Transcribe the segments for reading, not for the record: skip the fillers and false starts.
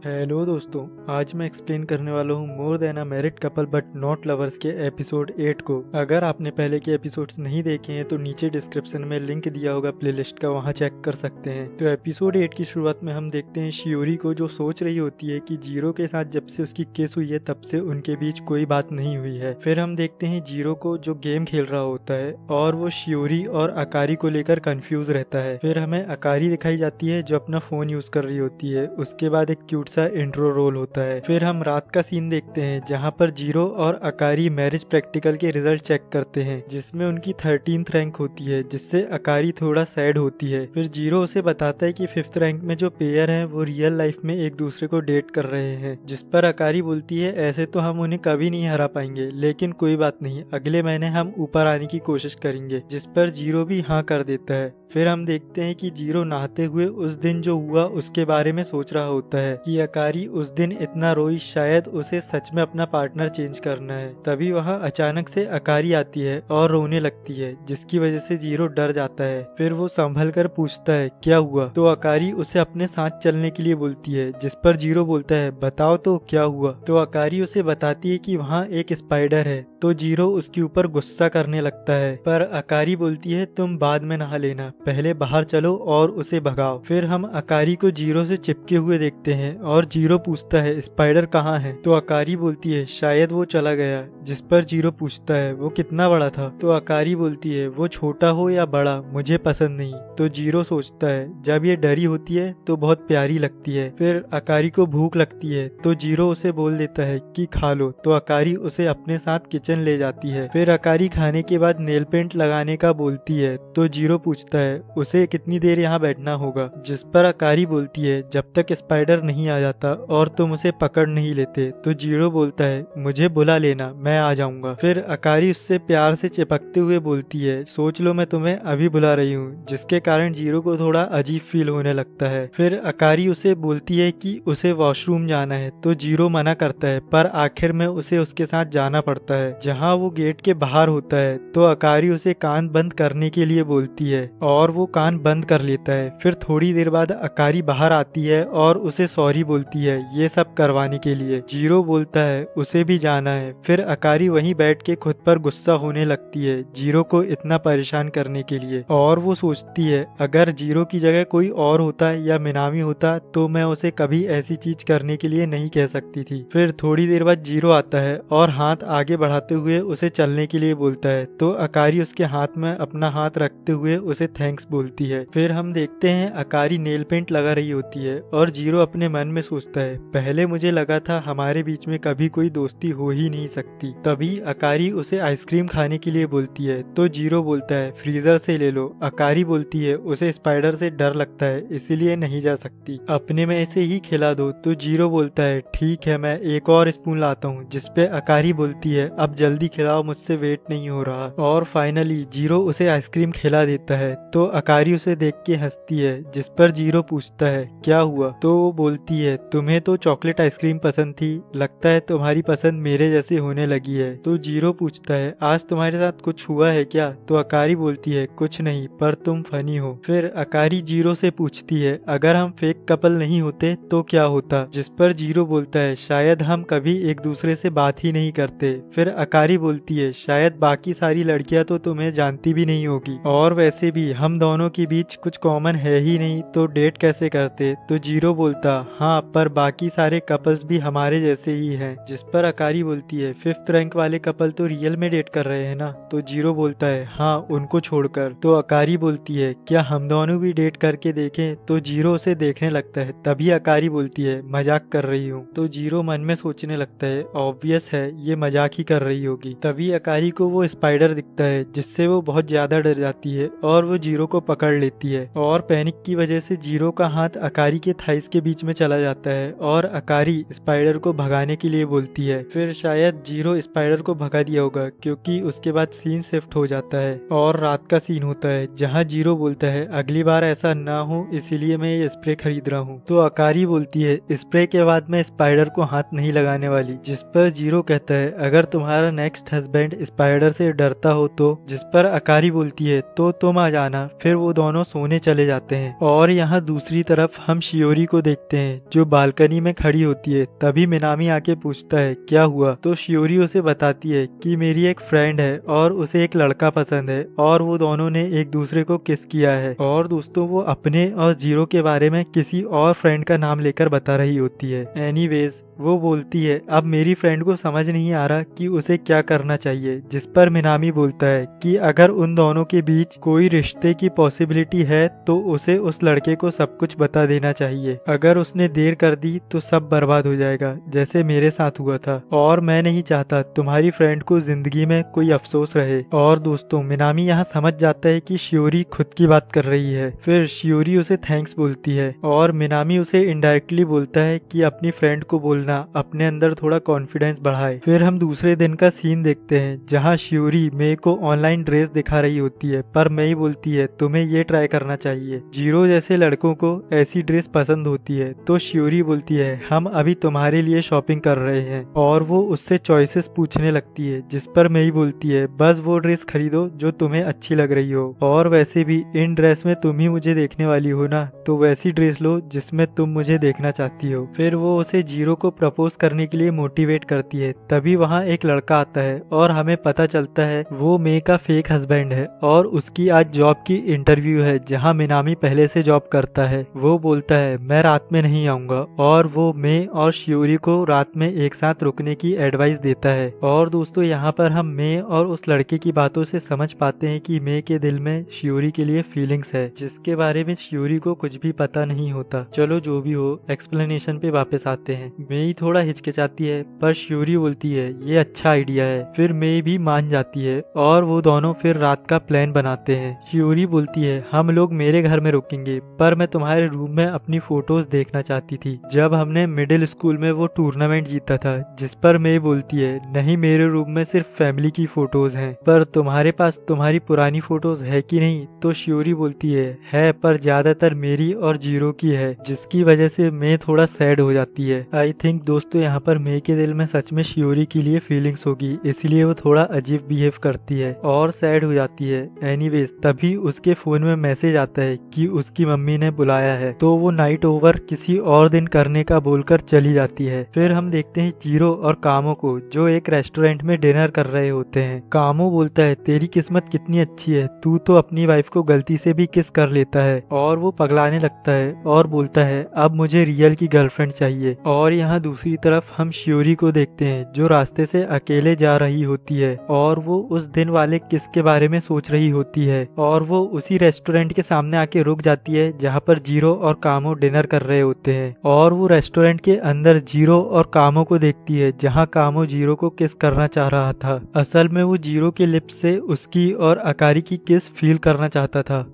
Hello दोस्तों, आज मैं एक्सप्लेन करने वाला हूँ more than a married couple but not lovers के एपिसोड 8 को। अगर आपने पहले के एपिसोड्स नहीं देखे हैं तो नीचे डिस्क्रिप्शन में लिंक दिया होगा प्लेलिस्ट का, वहाँ चेक कर सकते हैं। तो एपिसोड 8 की शुरुआत में हम देखते हैं शियोरी को, जो सोच रही होती है कि जीरो के साथ जब से उसकी किस हुई है तब से उनके बीच कोई बात नहीं हुई है। फिर हम देखते हैं जीरो को, जो गेम खेल रहा होता है और वो शियोरी और अकारी को लेकर कंफ्यूज रहता है। फिर हमें अकारी दिखाई जाती है जो अपना फोन यूज कर रही होती है। उसके बाद एक क्यूट सा इंट्रो रोल होता है। फिर हम रात का सीन देखते हैं जहां पर जीरो और अकारी मैरिज प्रैक्टिकल के रिजल्ट चेक करते हैं, जिसमें उनकी 13th रैंक होती है, जिससे अकारी थोड़ा सैड होती है। फिर जीरो उसे बताता है कि 5th रैंक में जो पेयर हैं वो रियल लाइफ में एक दूसरे को डेट कर रहे हैं, जिस पर अकारी बोलती है ऐसे तो हम उन्हें कभी नहीं हरा पाएंगे, लेकिन कोई बात नहीं, अगले महीने हम ऊपर आने की कोशिश करेंगे, जिस पर जीरो भी हाँ कर देता है। फिर हम देखते हैं कि जीरो नहाते हुए उस दिन जो हुआ उसके बारे में सोच रहा होता है कि अकारी उस दिन इतना रोई, शायद उसे सच में अपना पार्टनर चेंज करना है। तभी वहाँ अचानक से अकारी आती है और रोने लगती है, जिसकी वजह से जीरो डर जाता है। फिर वो संभल कर पूछता है क्या हुआ, तो अकारी उसे अपने साथ चलने के लिए बोलती है, जिस पर जीरो बोलता है बताओ तो क्या हुआ। तो अकारी उसे बताती है कि वहाँ एक स्पाइडर है। तो जीरो उसके ऊपर गुस्सा करने लगता है, पर अकारी बोलती है तुम बाद में नहा लेना, पहले बाहर चलो और उसे भगाओ। फिर हम अकारी को जीरो से चिपके हुए देखते हैं और जीरो पूछता है स्पाइडर कहाँ है, तो अकारी बोलती है शायद वो चला गया, जिस पर जीरो पूछता है वो कितना बड़ा था, तो अकारी बोलती है वो छोटा हो या बड़ा मुझे पसंद नहीं। तो जीरो सोचता है जब ये डरी होती है तो बहुत प्यारी लगती है। फिर अकारी को भूख लगती है तो जीरो उसे बोल देता है कि खा लो, तो अकारी उसे अपने साथ किचन ले जाती है। फिर अकारी खाने के बाद नेल पेंट लगाने का बोलती है, तो जीरो पूछता है उसे कितनी देर यहाँ बैठना होगा, जिस पर अकारी बोलती है जब तक स्पाइडर नहीं आ जाता और तुम उसे पकड़ नहीं लेते। तो जीरो बोलता है मुझे बुला लेना, मैं आ जाऊंगा। फिर अकारी उससे प्यार से चिपकते हुए बोलती है सोच लो मैं तुम्हें अभी बुला रही हूँ, जिसके कारण जीरो को थोड़ा अजीब फील होने लगता है। फिर अकारी उसे बोलती है कि उसे वॉशरूम जाना है, तो जीरो मना करता है, पर आखिर में उसे उसके साथ जाना पड़ता है। जहाँ वो गेट के बाहर होता है तो अकारी उसे कान बंद करने के लिए बोलती है और वो कान बंद कर लेता है। फिर थोड़ी देर बाद अकारी बाहर आती है और उसे सॉरी बोलती है ये सब करवाने के लिए। जीरो बोलता है उसे भी जाना है। फिर अकारी वहीं बैठ के खुद पर गुस्सा होने लगती है जीरो को इतना परेशान करने के लिए, और वो सोचती है अगर जीरो की जगह कोई और होता या मिनामी होता तो मैं उसे कभी ऐसी चीज करने के लिए नहीं कह सकती थी। फिर थोड़ी देर बाद जीरो आता है और हाथ आगे बढ़ाते हुए उसे चलने के लिए बोलता है, तो अकारी उसके हाथ में अपना हाथ रखते हुए उसे थैंक्स बोलती है। फिर हम देखते हैं अकारी नेल पेंट लगा रही होती है और जीरो अपने मन में सोचता है पहले मुझे लगा था हमारे बीच में कभी कोई दोस्ती हो ही नहीं सकती। तभी अकारी उसे आइसक्रीम खाने के लिए बोलती है, तो जीरो बोलता है फ्रीजर से ले लो। अकारी बोलती है उसे स्पाइडर से डर लगता है इसीलिए नहीं जा सकती, अपने में ऐसे ही खिला दो। तो जीरो बोलता है ठीक है मैं एक और स्पून लाता हूँ, जिसपे अकारी बोलती है अब जल्दी खिलाओ मुझसे वेट नहीं हो रहा। और फाइनली जीरो उसे आइसक्रीम खिला देता है। तो अकारी उसे देख के हंसती है, जिस पर जीरो पूछता है क्या हुआ, तो वो बोलती है तुम्हें तो चॉकलेट आइसक्रीम पसंद थी, लगता है तुम्हारी पसंद मेरे जैसी होने लगी है। तो जीरो पूछता है आज तुम्हारे साथ कुछ हुआ है क्या, तो अकारी बोलती है कुछ नहीं, पर तुम फनी हो। फिर अकारी जीरो से पूछती है अगर हम फेक कपल नहीं होते तो क्या होता, जिस पर जीरो बोलता है शायद हम कभी एक दूसरे से बात ही नहीं करते। फिर अकारी बोलती है शायद बाकी सारी लड़कियां तो तुम्हें जानती भी नहीं होगी, और वैसे भी हम दोनों के बीच कुछ कॉमन है ही नहीं, तो डेट कैसे करते। तो जीरो बोलता हाँ पर बाकी सारे कपल्स भी हमारे जैसे ही हैं, जिस पर अकारी बोलती है 5th रैंक वाले कपल तो रियल में डेट कर रहे हैं ना। तो जीरो बोलता है हाँ उनको छोड़कर। तो अकारी बोलती है क्या हम दोनों भी डेट करके देखें, तो जीरो उसे देखने लगता है। तभी अकारी बोलती है मजाक कर रही हूँ। तो जीरो मन में सोचने लगता है ऑब्वियस है ये मजाक ही कर रही होगी। तभी अकारी को वो स्पाइडर दिखता है, जिससे वो बहुत ज्यादा डर जाती है और वो जीरो को पकड़ लेती है, और पैनिक की वजह से जीरो का हाथ अकारी के थाइस के बीच में चला जाता है और अकारी स्पाइडर को भगाने के लिए बोलती है। फिर शायद जीरो स्पाइडर को भगा दिया होगा, क्योंकि उसके बाद सीन शिफ्ट हो जाता है और रात का सीन होता है, जहाँ जीरो बोलता है अगली बार ऐसा ना हो इसीलिए मैं ये स्प्रे खरीद रहा हूँ। तो अकारी बोलती है स्प्रे के बाद मैं स्पाइडर को हाथ नहीं लगाने वाली, जिस पर जीरो कहता है अगर तुम्हारा नेक्स्ट हस्बैंड स्पाइडर से डरता हो तो, जिस पर अकारी बोलती है तो तुम आ जाना, ना फिर वो दोनों सोने चले जाते हैं। और यहाँ दूसरी तरफ हम शियोरी को देखते हैं जो बालकनी में खड़ी होती है। तभी मिनामी आके पूछता है क्या हुआ, तो शियोरी उसे बताती है कि मेरी एक फ्रेंड है और उसे एक लड़का पसंद है और वो दोनों ने एक दूसरे को किस किया है। और दोस्तों वो अपने और जीरो के बारे में किसी और फ्रेंड का नाम लेकर बता रही होती है। एनीवेज वो बोलती है अब मेरी फ्रेंड को समझ नहीं आ रहा कि उसे क्या करना चाहिए, जिस पर मिनामी बोलता है कि अगर उन दोनों के बीच कोई रिश्ते की पॉसिबिलिटी है तो उसे उस लड़के को सब कुछ बता देना चाहिए। अगर उसने देर कर दी तो सब बर्बाद हो जाएगा जैसे मेरे साथ हुआ था, और मैं नहीं चाहता तुम्हारी फ्रेंड को जिंदगी में कोई अफसोस रहे। और दोस्तों मिनामी यहाँ समझ जाता है कि शियोरी खुद की बात कर रही है। फिर शियोरी उसे थैंक्स बोलती है और मिनामी उसे इनडायरेक्टली बोलता है कि अपनी फ्रेंड को बोलना अपने अंदर थोड़ा कॉन्फिडेंस बढ़ाए। फिर हम दूसरे दिन का सीन देखते हैं जहाँ शियोरी मेई को ऑनलाइन ड्रेस दिखा रही होती है, पर मेई बोलती है तुम्हें ये ट्राई करना चाहिए, जीरो जैसे लड़कों को ऐसी ड्रेस पसंद होती है। तो शियोरी बोलती है हम अभी तुम्हारे लिए शॉपिंग कर रहे हैं, और वो उससे चॉइसेस पूछने लगती है, जिस पर मेई बोलती है बस वो ड्रेस खरीदो जो तुम्हें अच्छी लग रही हो, और वैसे भी इन ड्रेस में तुम ही मुझे देखने वाली हो ना, तो वैसी ड्रेस लो जिसमें तुम मुझे देखना चाहती हो। फिर वो उसे जीरो को प्रपोज करने के लिए मोटिवेट करती है। तभी वहाँ एक लड़का आता है और हमें पता चलता है वो मेई का फेक हस्बैंड है और उसकी आज जॉब की इंटरव्यू है जहाँ मिनामी पहले से जॉब करता है। वो बोलता है मैं रात में नहीं आऊंगा, और वो मेई और शियोरी को रात में एक साथ रुकने की एडवाइस देता है। और दोस्तों यहाँ पर हम मेई और उस लड़के की बातों से समझ पाते हैं कि मेई के दिल में शियोरी के लिए फीलिंग्स है, जिसके बारे में शियोरी को कुछ भी पता नहीं होता। चलो जो भी हो, एक्सप्लेनेशन पे वापस आते हैं। मेई थोड़ा हिचकिचाती है पर शियोरी बोलती है ये अच्छा आइडिया है। फिर मेई भी मान जाती है और वो दोनों फिर रात का प्लान बनाते हैं। शियोरी बोलती है हम लोग मेरे घर में रुकेंगे, पर मैं तुम्हारे रूम में अपनी फोटोज देखना चाहती थी जब हमने मिडिल स्कूल में वो टूर्नामेंट जीता था। जिस पर मेई बोलती है नहीं मेरे रूम में सिर्फ फैमिली की फोटोज हैं, पर तुम्हारे पास तुम्हारी पुरानी फोटोज है कि नहीं। तो शियोरी बोलती है पर ज्यादातर मेरी और जीरो की है, जिसकी वजह से मेई थोड़ा सैड हो जाती है। आई थिंक दोस्तों यहाँ पर मेई के दिल में सच में शियोरी के लिए फीलिंग्स होगी, इसलिए वो थोड़ा अजीब बिहेव करती है और सैड हो जाती है। एनीवेज तभी उसके फोन में मैसेज आता है कि उसकी मम्मी ने बुलाया है, तो वो नाइट ओवर किसी और दिन करने का बोलकर चली जाती है। फिर हम देखते हैं जीरो और कामो को जो एक रेस्टोरेंट में डिनर कर रहे होते हैं। कामो बोलता है तेरी किस्मत कितनी अच्छी है, तू तो अपनी वाइफ को गलती से भी किस कर लेता है। और वो पगलाने लगता है और बोलता है अब मुझे रियल की गर्लफ्रेंड चाहिए। और यहाँ दूसरी तरफ हम शियोरी को देखते हैं जो रास्ते से अकेले जा रही होती है और वो उस दिन वाले किस के बारे में सोच रही होती है, और वो उसी रेस्टोरेंट के सामने आके रुक जाती है जहाँ पर जीरो और कामो डिनर कर रहे होते हैं। और वो रेस्टोरेंट के अंदर जीरो और कामो को देखती है जहाँ कामो जीरो को किस करना चाह रहा था। असल में वो जीरो के लिप्स से उसकी और अकारी की किस फील करना चाहता था।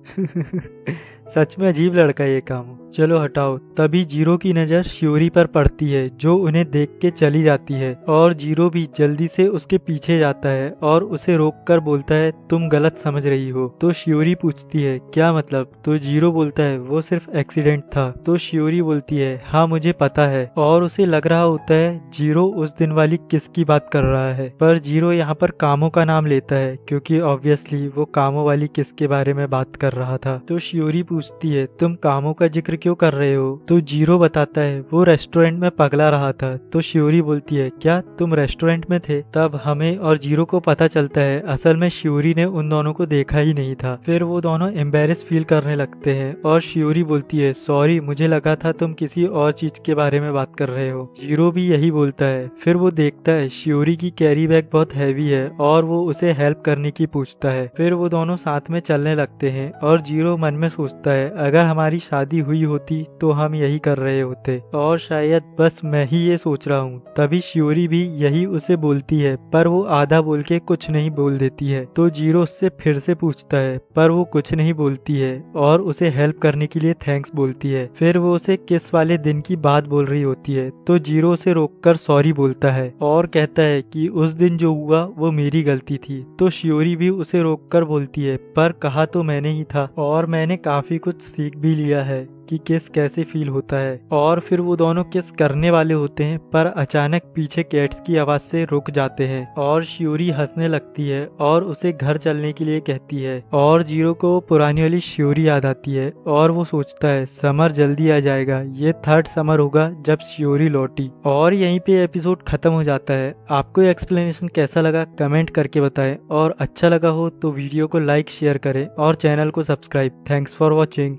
सच में अजीब लड़का ये काम। चलो हटाओ। तभी जीरो की नजर शियोरी पर पड़ती है जो उन्हें देख के चली जाती है, और जीरो भी जल्दी से उसके पीछे जाता है और उसे रोककर बोलता है तुम गलत समझ रही हो। तो शियोरी पूछती है क्या मतलब, तो जीरो बोलता है वो सिर्फ एक्सीडेंट था। तो शियोरी बोलती है हाँ मुझे पता है, और उसे लग रहा होता है जीरो उस दिन वाली किस की बात कर रहा है, पर जीरो यहाँ पर कामो का नाम लेता है क्योंकि ऑब्वियसली वो कामो वाली किस के बारे में बात कर रहा था। तो शियोरी पूछती है तुम कामो का जिक्र क्यों कर रहे हो। तो जीरो बताता है वो रेस्टोरेंट में पगला रहा था। तो शियोरी बोलती है क्या तुम रेस्टोरेंट में थे। तब हमें और जीरो को पता चलता है असल में शियोरी ने उन दोनों को देखा ही नहीं था। फिर वो दोनों एम्बेरस फील करने लगते हैं और शियोरी बोलती है सॉरी मुझे लगा था तुम किसी और चीज के बारे में बात कर रहे हो। जीरो भी यही बोलता है। फिर वो देखता है शियोरी की कैरी बैग बहुत हैवी है और वो उसे हेल्प करने की पूछता है। फिर वो दोनों साथ में चलने लगते हैं और जीरो मन में सोचता है अगर हमारी शादी हुई होती तो हम यही कर रहे होते, और शायद बस मैं ही ये सोच रहा हूँ। तभी शियोरी भी यही उसे बोलती है पर वो आधा बोल के कुछ नहीं बोल देती है। तो जीरो उससे फिर से पूछता है पर वो कुछ नहीं बोलती है और उसे हेल्प करने के लिए थैंक्स बोलती है। फिर वो उसे किस वाले दिन की बात बोल रही होती है। तो जीरो उसे रोककर सॉरी बोलता है और कहता है कि उस दिन जो हुआ वो मेरी गलती थी। तो शियोरी भी उसे रोककर बोलती है पर कहा तो मैंने ही था और मैंने काफी कुछ सीख भी लिया है कि किस कैसे फील होता है। और फिर वो दोनों किस करने वाले होते हैं पर अचानक पीछे कैट्स की आवाज से रुक जाते हैं और शियोरी हंसने लगती है और उसे घर चलने के लिए कहती है और जीरो को पुरानी वाली शियोरी याद आती है और वो सोचता है समर जल्दी आ जाएगा, ये थर्ड समर होगा जब शियोरी लौटी। और यहीं पे एपिसोड खत्म हो जाता है। आपको ये एक्सप्लेनेशन कैसा लगा कमेंट करके बताएं और अच्छा लगा हो तो वीडियो को लाइक शेयर करें और चैनल को सब्सक्राइब। Thanks for watching.